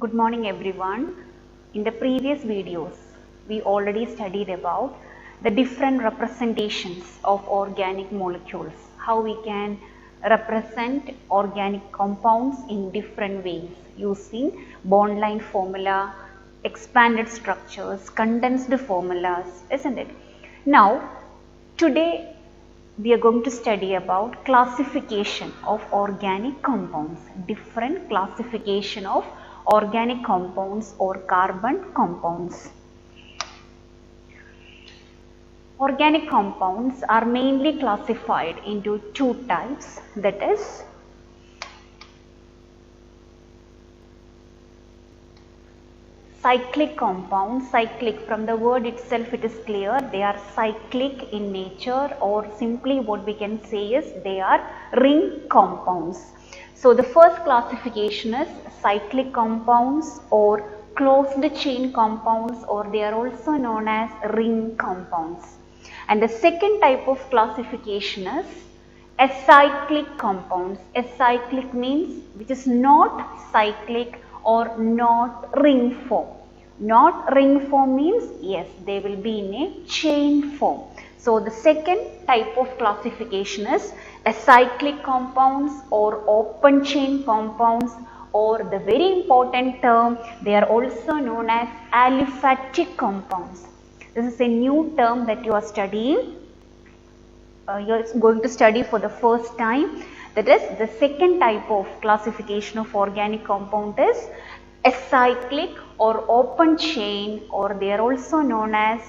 Good morning everyone. In the previous videos, we already studied about the different representations of organic molecules, how we can represent organic compounds in different ways using bond line formula, expanded structures, condensed formulas, isn't it? Now, today we are going to study about classification of organic compounds, different classification of organic compounds or carbon compounds. Organic compounds are mainly classified into two types, that is cyclic compounds. Cyclic, from the word itself it is clear, they are cyclic in nature, or simply what we can say is they are ring compounds. So the first classification is cyclic compounds or closed chain compounds, or they are also known as ring compounds. And the second type of classification is acyclic compounds. Acyclic means which is not cyclic or not ring form. Not ring form means yes, they will be in a chain form. So the second type of classification is acyclic compounds or open chain compounds, or the very important term, they are also known as aliphatic compounds. This is a new term that you are studying. You are going to study for the first time. That is, the second type of classification of organic compound is acyclic or open chain, or they are also known as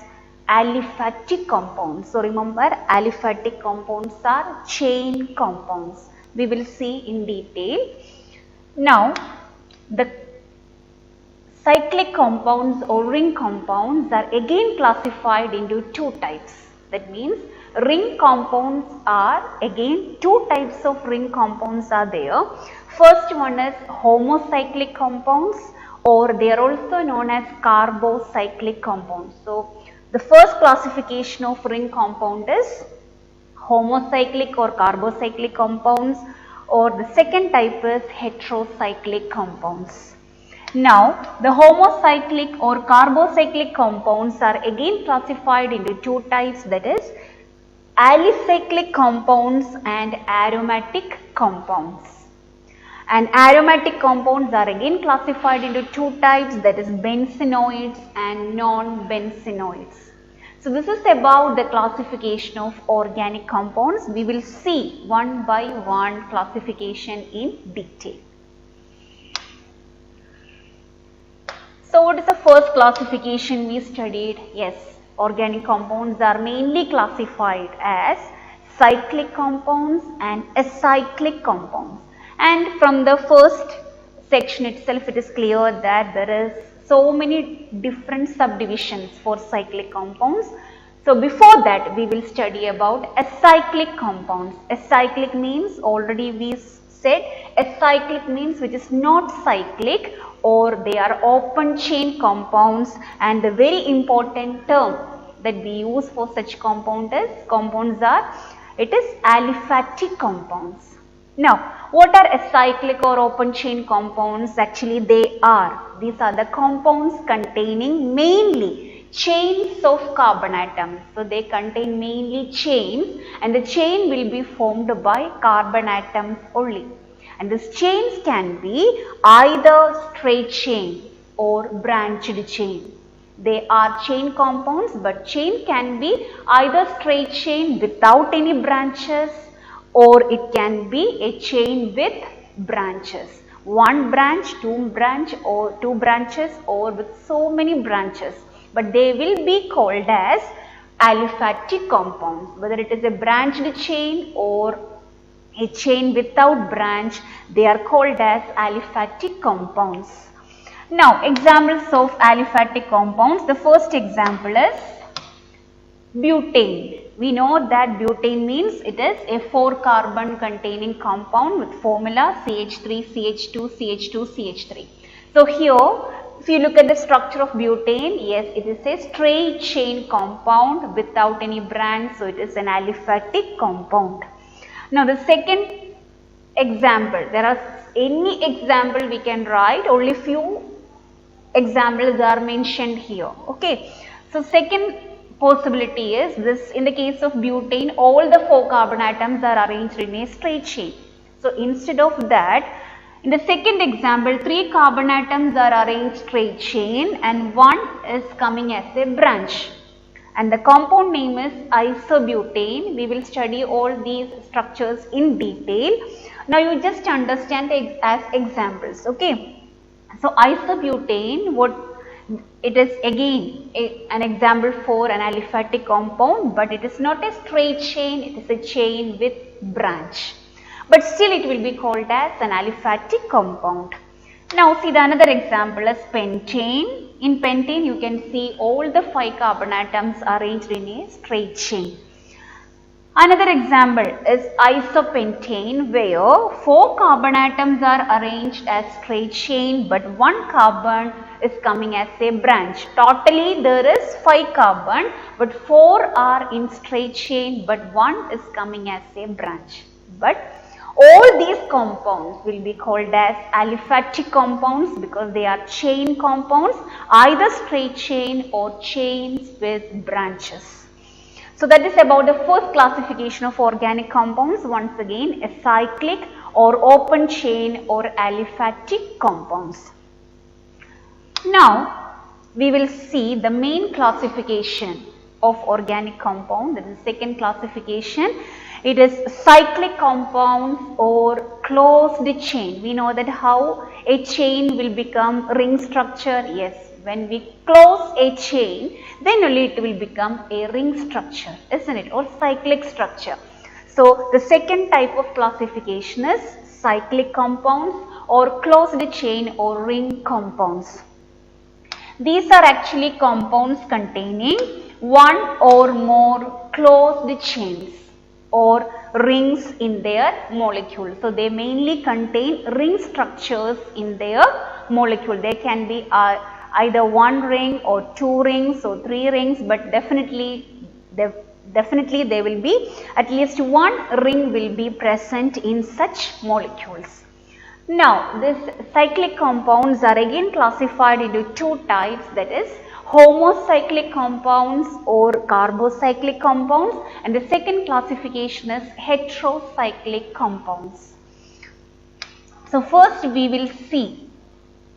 aliphatic compounds. So remember, aliphatic compounds are chain compounds. We will see in detail. Now, the cyclic compounds or ring compounds are again classified into two types. That means ring compounds are again two types of ring compounds are there. First one is homocyclic compounds, or they are also known as carbocyclic compounds. So the first classification of ring compound is homocyclic or carbocyclic compounds, or the second type is heterocyclic compounds. Now, the homocyclic or carbocyclic compounds are again classified into two types, that is alicyclic compounds and aromatic compounds. And aromatic compounds are again classified into two types, that is benzenoids and non-benzenoids. So this is about the classification of organic compounds. We will see one by one classification in detail. So what is the first classification we studied? Yes, organic compounds are mainly classified as cyclic compounds and acyclic compounds. And from the first section itself, it is clear that there is so many different subdivisions for cyclic compounds. So before that, we will study about acyclic compounds. Acyclic means, already we said, acyclic means which is not cyclic, or they are open chain compounds, and the very important term that we use for such compounds are aliphatic compounds. Now, what are acyclic or open chain compounds? Actually, these are the compounds containing mainly chains of carbon atoms. So they contain mainly chains, and the chain will be formed by carbon atoms only. And these chains can be either straight chain or branched chain. They are chain compounds, but chain can be either straight chain without any branches, or it can be a chain with branches. One branch, two branches, or with so many branches. But they will be called as aliphatic compounds. Whether it is a branched chain or a chain without branch, they are called as aliphatic compounds. Now, examples of aliphatic compounds. The first example is butane. We know that butane means it is a 4-carbon containing compound with formula CH3, CH2, CH2, CH3. So here, if you look at the structure of butane, yes, it is a straight chain compound without any branch, so it is an aliphatic compound. Now the second example, there are any example we can write, only few examples are mentioned here. Okay. So second possibility is this: in the case of butane, all the 4 carbon atoms are arranged in a straight chain. So instead of that, in the second example, 3 carbon atoms are arranged straight chain and 1 is coming as a branch. And the compound name is isobutane. We will study all these structures in detail. Now you just understand as examples. Okay. So isobutane, what it is again an example for an aliphatic compound, but it is not a straight chain, it is a chain with branch. But still it will be called as an aliphatic compound. Now see the another example is pentane. In pentane you can see all the 5 carbon atoms arranged in a straight chain. Another example is isopentane, where 4 carbon atoms are arranged as straight chain but 1 carbon is coming as a branch. Totally there is 5 carbon but 4 are in straight chain but 1 is coming as a branch. But all these compounds will be called as aliphatic compounds because they are chain compounds, either straight chain or chains with branches. So that is about the first classification of organic compounds. Once again, acyclic or open chain or aliphatic compounds. Now we will see the main classification of organic compound. That is the second classification. It is cyclic compounds or closed chain. We know that how a chain will become ring structure. Yes, when we close a chain, then only it will become a ring structure, isn't it? Or cyclic structure. So the second type of classification is cyclic compounds or closed chain or ring compounds. These are actually compounds containing one or more closed chains or rings in their molecule. So they mainly contain ring structures in their molecule. They can be either 1 ring or 2 rings or 3 rings, but definitely there will be at least 1 ring will be present in such molecules. Now these cyclic compounds are again classified into 2 types, that is homocyclic compounds or carbocyclic compounds, and the second classification is heterocyclic compounds. So first we will see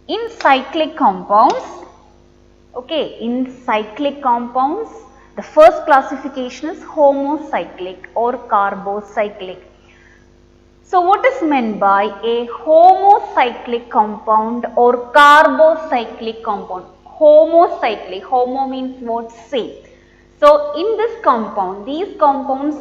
in cyclic compounds. Okay, in cyclic compounds the first classification is homocyclic or carbocyclic. So what is meant by a homocyclic compound or carbocyclic compound? Homocyclic, homo means what? Same. So in this compound, these compounds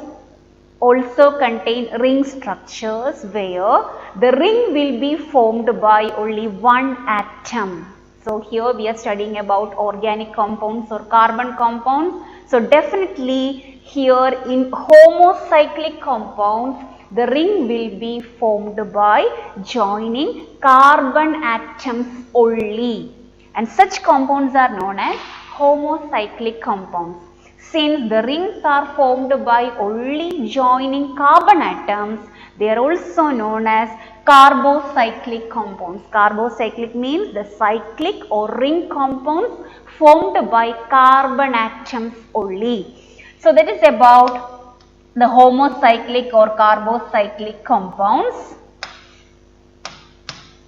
also contain ring structures where the ring will be formed by only 1 atom. So here we are studying about organic compounds or carbon compounds. So definitely here in homocyclic compounds, the ring will be formed by joining carbon atoms only. And such compounds are known as homocyclic compounds. Since the rings are formed by only joining carbon atoms, they are also known as carbocyclic compounds. Carbocyclic means the cyclic or ring compounds formed by carbon atoms only. So that is about the homocyclic or carbocyclic compounds.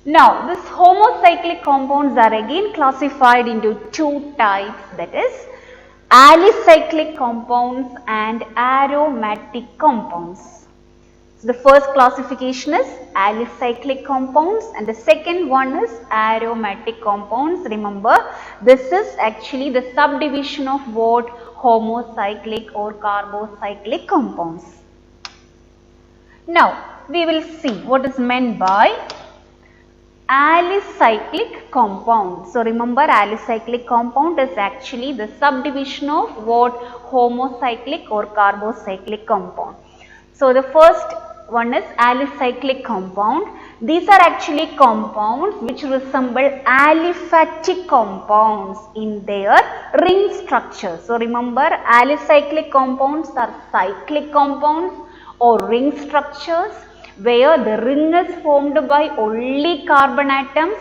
Now, these homocyclic compounds are again classified into 2 types, that is alicyclic compounds and aromatic compounds. So the first classification is alicyclic compounds and the second one is aromatic compounds. Remember, this is actually the subdivision of what? Homocyclic or carbocyclic compounds. Now, we will see what is meant by alicyclic compound. So remember, alicyclic compound is actually the subdivision of what? Homocyclic or carbocyclic compound. So the first one is alicyclic compound. These are actually compounds which resemble aliphatic compounds in their ring structure. So remember, alicyclic compounds are cyclic compounds or ring structures where the ring is formed by only carbon atoms,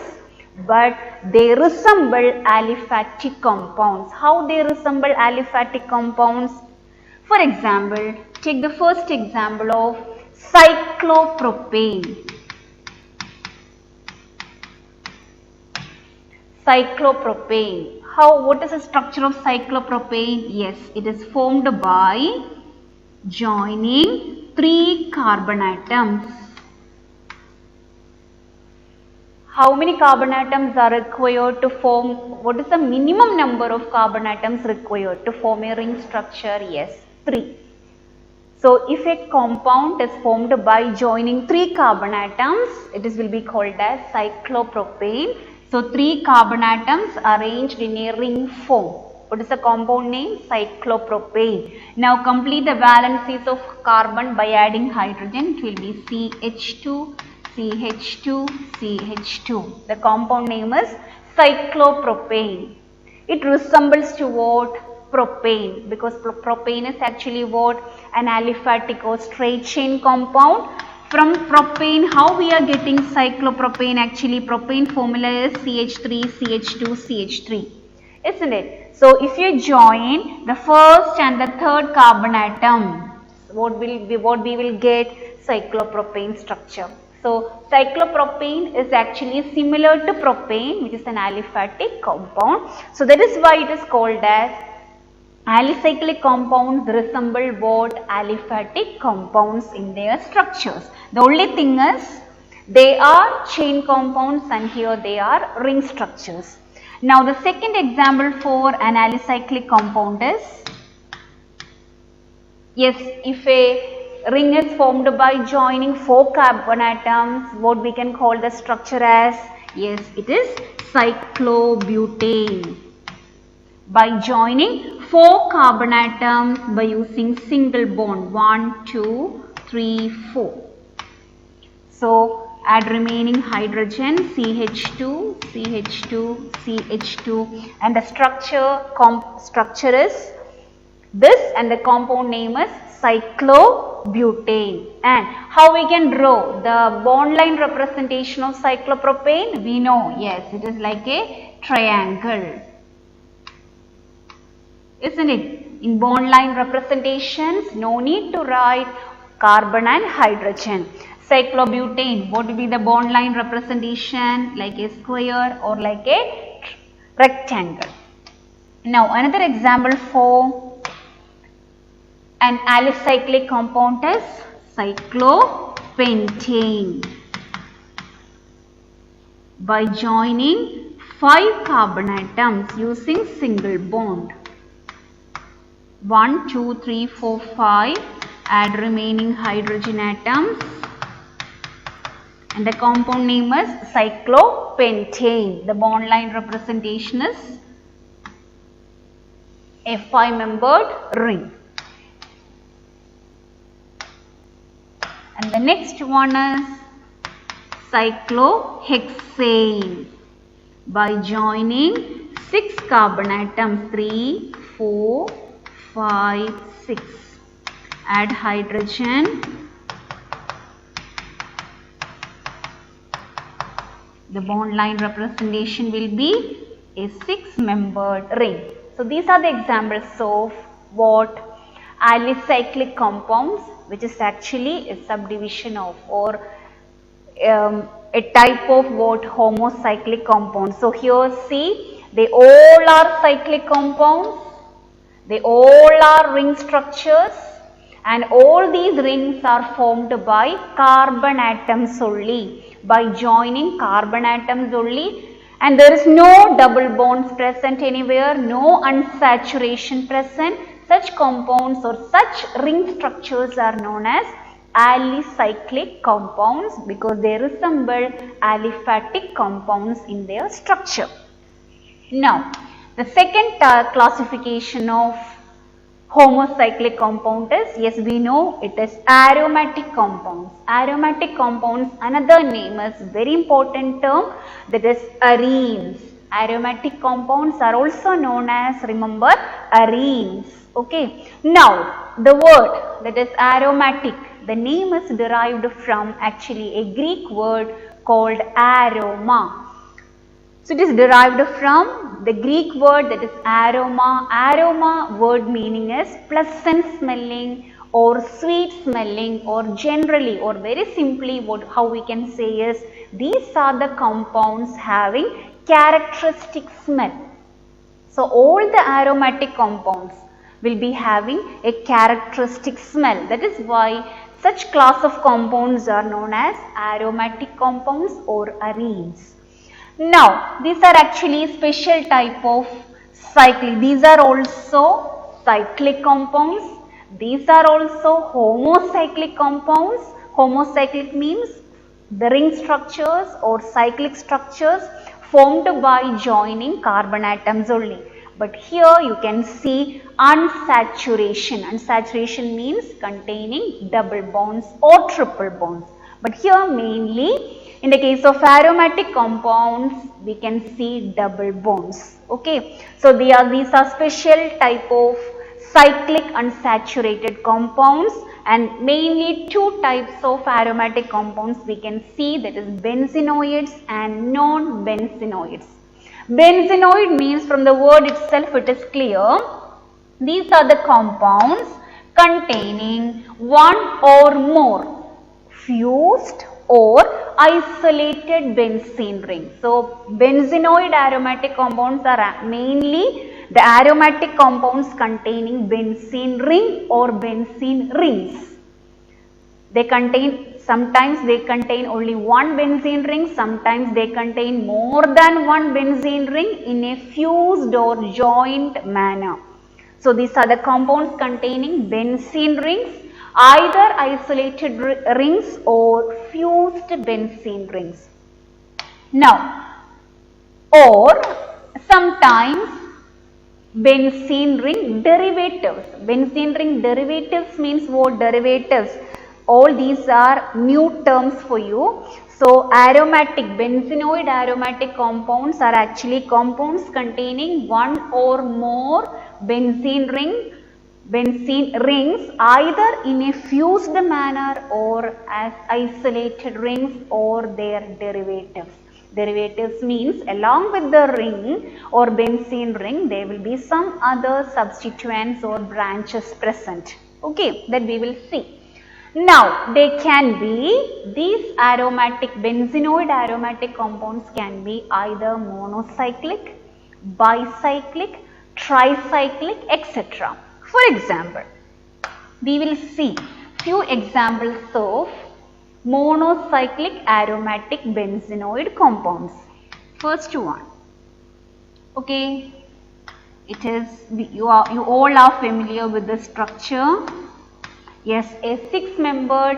but they resemble aliphatic compounds. How they resemble aliphatic compounds? For example, take the first example of cyclopropane. Cyclopropane. What is the structure of cyclopropane? Yes, it is formed by joining 3 carbon atoms. How many carbon atoms are required to form? What is the minimum number of carbon atoms required to form a ring structure? Yes, 3. So, if a compound is formed by joining 3 carbon atoms, it will be called as cyclopropane. So, 3 carbon atoms arranged in a ring form. What is the compound name? Cyclopropane. Now, complete the valencies of carbon by adding hydrogen. It will be CH2, CH2, CH2. The compound name is cyclopropane. It resembles to what? Propane, because propane is actually what? An aliphatic or straight chain compound. From propane, how we are getting cyclopropane? Actually, propane formula is CH3, CH2, CH3, isn't it? So, if you join the first and the third carbon atom, what we will get? Cyclopropane structure. So, cyclopropane is actually similar to propane, which is an aliphatic compound. So, that is why it is called as alicyclic compounds resemble what? Aliphatic compounds in their structures. The only thing is they are chain compounds and here they are ring structures. Now, the second example for an alicyclic compound is, yes, if a ring is formed by joining 4 carbon atoms, what we can call the structure as? Yes, it is cyclobutane. By joining 4 carbon atoms by using single bond 1, 2, 3, 4. So, add remaining hydrogen CH2, CH2, CH2 and the structure is this and the compound name is cyclobutane. And how we can draw the bond line representation of cyclopropane? We know, yes, it is like a triangle. Isn't it? In bond line representations, no need to write carbon and hydrogen. Cyclobutane, what will be the bond line representation? Like a square or like a rectangle. Now, another example for an alicyclic compound is cyclopentane. By joining 5 carbon atoms using single bond. 1, 2, 3, 4, 5, add remaining hydrogen atoms and the compound name is cyclopentane. The bond line representation is a 5-membered ring. And the next one is cyclohexane. By joining 6 carbon atoms, 3, 4, 5, 6. Add hydrogen. The bond line representation will be a 6-membered ring. So, these are the examples of what? Alicyclic compounds, which is actually a subdivision of or a type of what? Homocyclic compounds. So, here see, they all are cyclic compounds. They all are ring structures and all these rings are formed by carbon atoms only, by joining carbon atoms only, and there is no double bonds present anywhere, no unsaturation present. Such compounds or such ring structures are known as alicyclic compounds because they resemble aliphatic compounds in their structure. Now, the second classification of homocyclic compound is, yes, we know it is aromatic compounds. Aromatic compounds, another name is very important term, that is arenes. Aromatic compounds are also known as, remember, arenes. Okay. Now, the word that is aromatic, the name is derived from actually a Greek word called aroma. So it is derived from the Greek word that is aroma. Aroma word meaning is pleasant smelling or sweet smelling, or generally or very simply how we can say is these are the compounds having characteristic smell. So all the aromatic compounds will be having a characteristic smell. That is why such class of compounds are known as aromatic compounds or arenes. Now these are actually special type of cyclic. These are also cyclic compounds. These are also homocyclic compounds. Homocyclic means the ring structures or cyclic structures formed by joining carbon atoms only. But here you can see unsaturation. Unsaturation means containing double bonds or triple bonds. But here mainly in the case of aromatic compounds we can see double bonds. Okay. So these are special type of cyclic unsaturated compounds, and mainly two types of aromatic compounds we can see, that is benzenoids and non-benzenoids. Benzenoid means from the word itself it is clear. These are the compounds containing one or more fused or isolated benzene rings. So benzenoid aromatic compounds are mainly the aromatic compounds containing benzene ring or benzene rings. Sometimes they contain only one benzene ring, sometimes they contain more than one benzene ring in a fused or joined manner. So these are the compounds containing benzene rings, either isolated rings or fused benzene rings. Now, or sometimes benzene ring derivatives. Benzene ring derivatives means what? Derivatives. All these are new terms for you. So aromatic, benzenoid aromatic compounds are actually compounds containing one or more benzene rings either in a fused manner or as isolated rings or their derivatives. Derivatives means along with the ring or benzene ring there will be some other substituents or branches present. Okay, that we will see. Now they can be, these aromatic benzenoid aromatic compounds can be either monocyclic, bicyclic, tricyclic, etc. For example, we will see few examples of monocyclic aromatic benzenoid compounds. First one, okay, it is, you all are familiar with the structure. Yes, a six-membered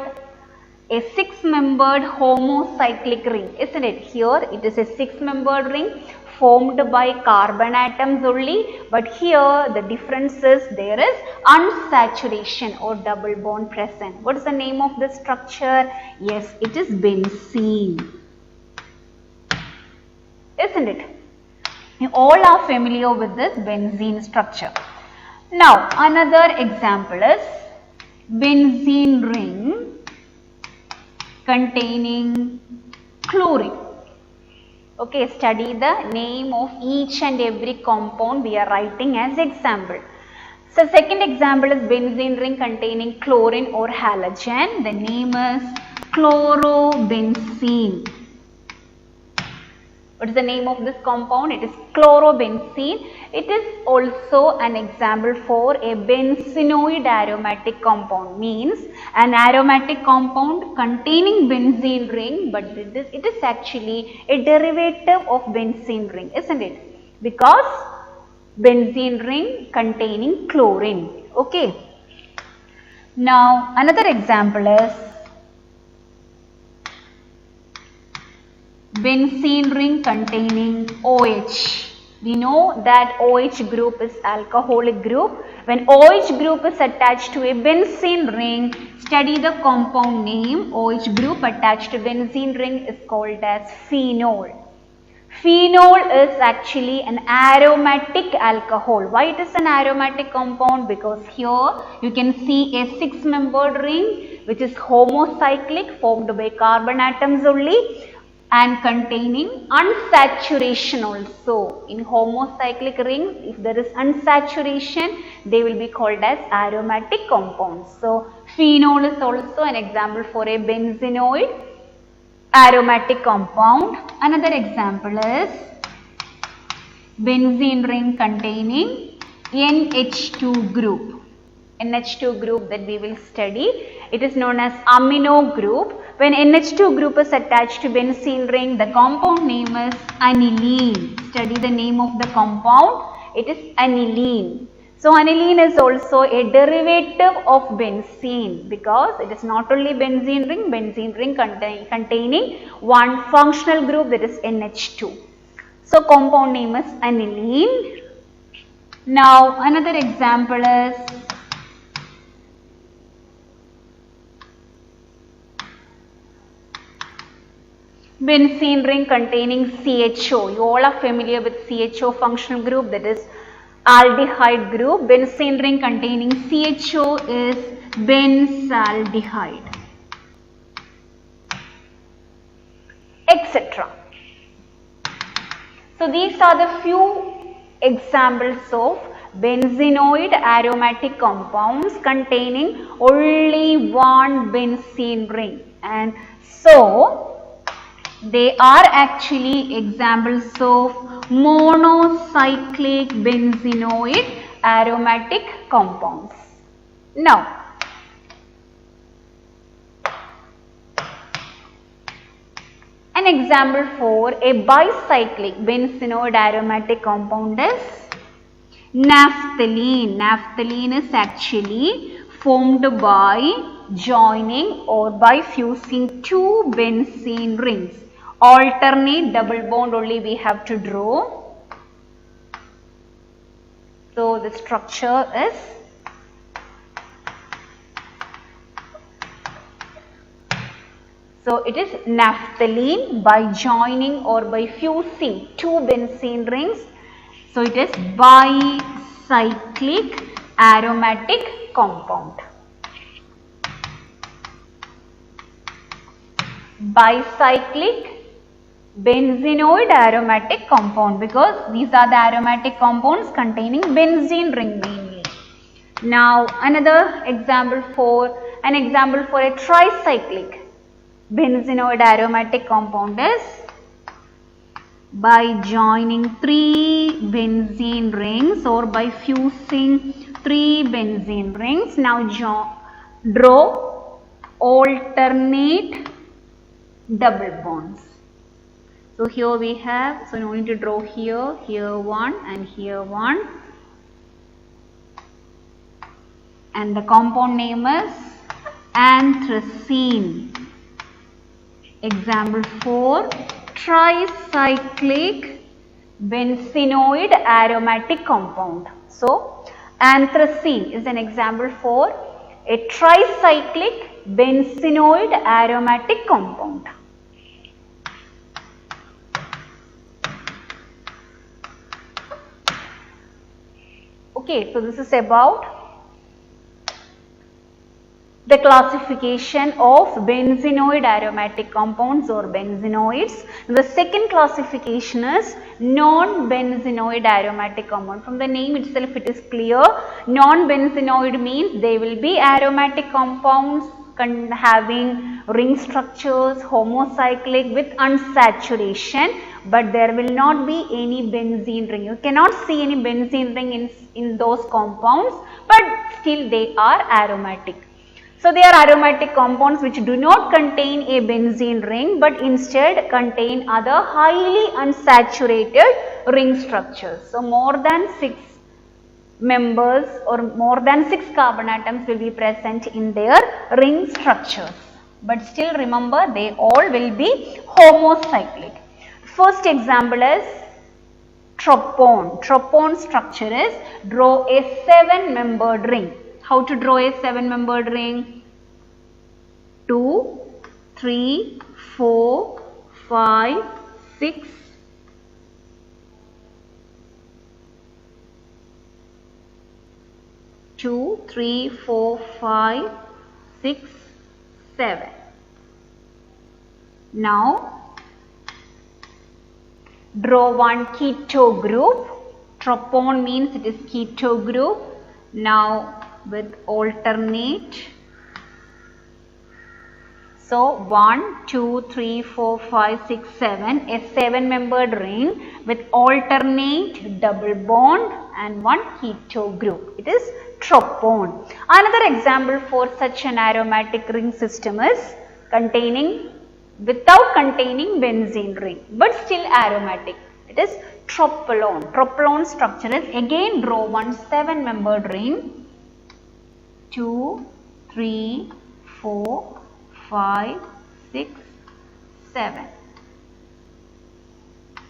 homocyclic ring, isn't it? Here it is a six-membered ring formed by carbon atoms only, but here the difference is there is unsaturation or double bond present. What is the name of this structure? Yes, it is benzene, isn't it? You all are familiar with this benzene structure. Now another example is benzene ring containing chlorine. Okay, study the name of each and every compound we are writing as example. So second example is benzene ring containing chlorine or halogen. The name is chlorobenzene. What is the name of this compound? It is chlorobenzene. It is also an example for a benzenoid aromatic compound, means an aromatic compound containing benzene ring, but it is actually a derivative of benzene ring, isn't it? Because benzene ring containing chlorine. Okay. Now another example is benzene ring containing OH. We know that OH group is alcoholic group. When OH group is attached to a benzene ring, study the compound name. OH group attached to benzene ring is called as phenol. Phenol is actually an aromatic alcohol. Why it is an aromatic compound? Because here you can see a six-membered ring which is homocyclic, formed by carbon atoms only. and containing unsaturation also. In homocyclic rings, if there is unsaturation, they will be called as aromatic compounds. So, phenol is also an example for a benzenoid aromatic compound. Another example is benzene ring containing NH2 group. NH2 group that we will study. It is known as amino group. When NH2 group is attached to benzene ring, the compound name is aniline. Study the name of the compound. It is aniline. So, aniline is also a derivative of benzene because it is not only benzene ring containing one functional group, that is NH2. So, compound name is aniline. Now, another example is benzene ring containing CHO. You all are familiar with CHO functional group, that is aldehyde group. Benzene ring containing CHO is benzaldehyde, etc. So, these are the few examples of benzenoid aromatic compounds containing only one benzene ring, and so they are actually examples of monocyclic benzenoid aromatic compounds. Now, an example for a bicyclic benzenoid aromatic compound is naphthalene. Naphthalene is actually formed by joining or by fusing two benzene rings. Alternate double bond only we have to draw. So, the structure is it is naphthalene by joining or by fusing two benzene rings. So, it is bicyclic aromatic compound. Bicyclic benzenoid aromatic compound because these are the aromatic compounds containing benzene ring mainly. Now, another example for a tricyclic benzenoid aromatic compound is by joining three benzene rings or by fusing three benzene rings. Now, draw alternate double bonds. So, here we have, so no need to draw here, here one and here one, and the compound name is anthracene. Example 4, tricyclic benzenoid aromatic compound. So, anthracene is an example for a tricyclic benzenoid aromatic compound. Okay, so this is about the classification of benzenoid aromatic compounds or benzenoids. The second classification is non-benzenoid aromatic compound. From the name itself it is clear, non-benzenoid means they will be aromatic compounds having ring structures, homocyclic with unsaturation, but there will not be any benzene ring. You cannot see any benzene ring in those compounds, but still they are aromatic. So, they are aromatic compounds which do not contain a benzene ring, but instead contain other highly unsaturated ring structures. So, more than 6 members or more than 6 carbon atoms will be present in their ring structures, but still remember they all will be homocyclic. First example is tropone. Tropone structure is draw a 7-membered ring. How to draw a 7-membered ring? 2, 3, 4, 5, 6, 2, 3, 4, 5, 6, 7. Now, Draw one keto group. Tropone means it is keto group. Now with alternate. So 1, 2, 3, 4, 5, 6, 7, a 7-membered ring with alternate double bond and one keto group. It is tropone. Another example for such an aromatic ring system is without containing benzene ring but still aromatic. It is tropolone. Tropolone structure is again draw one 7-membered ring. 2, 3, 4, 5, 6, 7.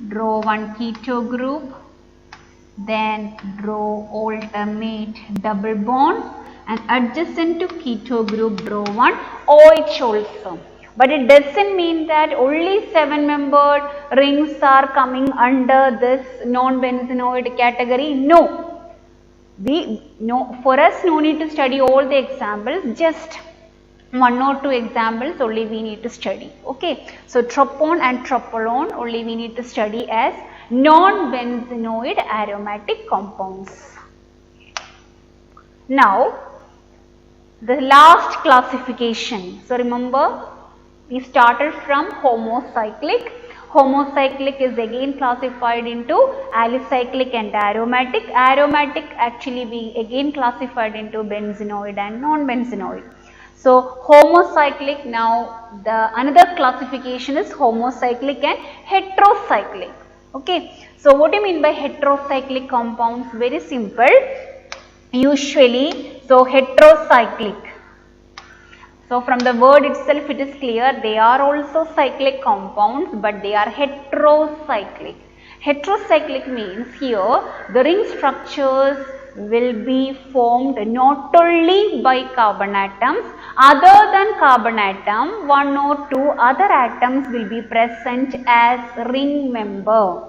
Draw one keto group, then draw alternate double bonds, and adjacent to keto group draw one OH also. But it doesn't mean that only 7-membered rings are coming under this non-benzenoid category. No. For us no need to study all the examples, just 1 or 2 examples only we need to study. Okay. So tropone and tropolone only we need to study as non-benzenoid aromatic compounds. Now the last classification. So remember, we started from homocyclic. Homocyclic is again classified into alicyclic and aromatic. Aromatic actually we again classified into benzenoid and non-benzenoid. So homocyclic, now the another classification is homocyclic and heterocyclic. Okay. So what do you mean by heterocyclic compounds? Very simple. Usually, so heterocyclic. So from the word itself it is clear they are also cyclic compounds but they are heterocyclic. Heterocyclic means here the ring structures will be formed not only by carbon atoms, other than carbon atom, 1 or 2 other atoms will be present as ring member.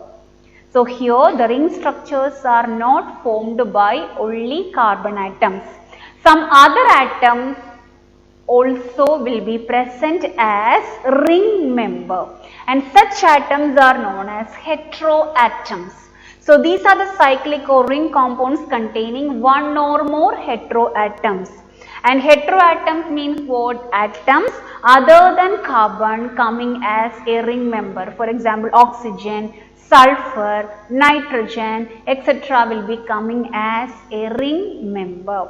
So here the ring structures are not formed by only carbon atoms. Some other atoms also will be present as ring member, and such atoms are known as heteroatoms. So these are the cyclic or ring compounds containing 1 or more heteroatoms. And heteroatoms means what? Atoms other than carbon coming as a ring member. For example, oxygen, sulfur, nitrogen, etc. will be coming as a ring member.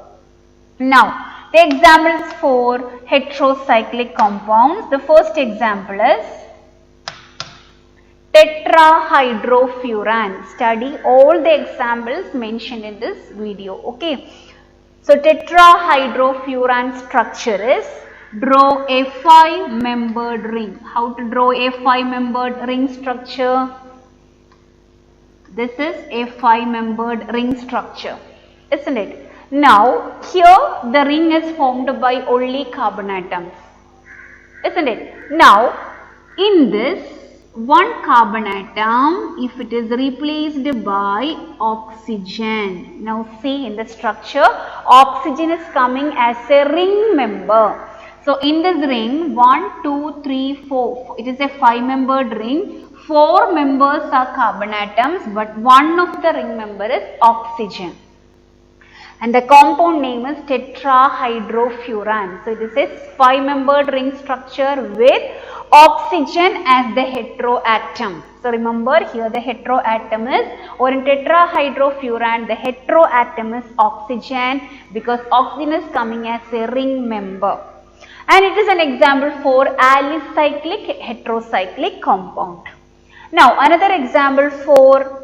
Now, the examples for heterocyclic compounds. The first example is tetrahydrofuran. Study all the examples mentioned in this video. Okay. So tetrahydrofuran structure is draw a 5-membered ring. How to draw a 5-membered ring structure? This is a 5-membered ring structure, isn't it? Now, here the ring is formed by only carbon atoms, isn't it? Now, in this, one carbon atom, if it is replaced by oxygen. Now, see in the structure, oxygen is coming as a ring member. So, in this ring, 1, 2, 3, 4, it is a 5-membered ring. 4 members are carbon atoms, but one of the ring member is oxygen. And the compound name is tetrahydrofuran. So, this is 5-membered ring structure with oxygen as the heteroatom. So, remember here the heteroatom is, or in tetrahydrofuran the heteroatom is oxygen because oxygen is coming as a ring member. And it is an example for alicyclic heterocyclic compound. Now, another example for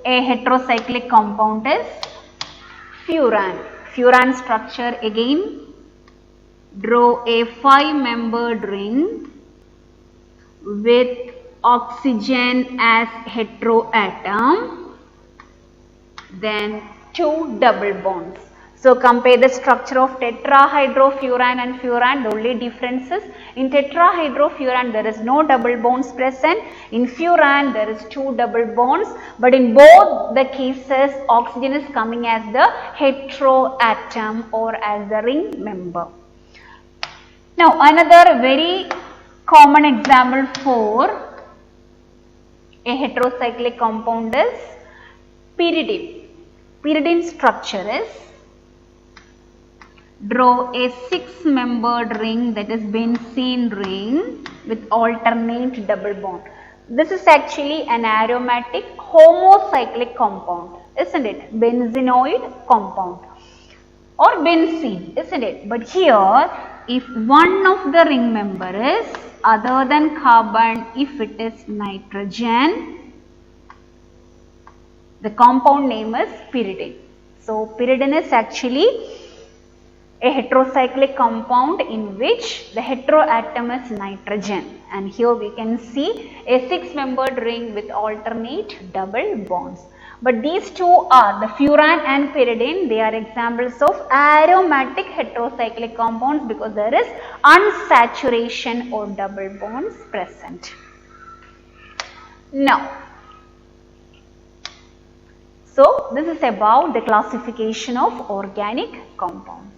a heterocyclic compound is furan. Furan structure again, draw a 5-membered ring with oxygen as heteroatom, then 2 double bonds. So, compare the structure of tetrahydrofuran and furan. The only difference is in tetrahydrofuran there is no double bonds present. In furan there is 2 double bonds. But in both the cases oxygen is coming as the heteroatom or as the ring member. Now, another very common example for a heterocyclic compound is pyridine. Pyridine structure is, draw a 6-membered ring, that is benzene ring, with alternate double bond. This is actually an aromatic homocyclic compound, isn't it? Benzenoid compound or benzene, isn't it? But here, if one of the ring member is other than carbon, if it is nitrogen, the compound name is pyridine. So pyridine is actually a heterocyclic compound in which the heteroatom is nitrogen, and here we can see a 6-membered ring with alternate double bonds. But these two are, the furan and pyridine, they are examples of aromatic heterocyclic compounds because there is unsaturation or double bonds present. Now, so this is about the classification of organic compounds.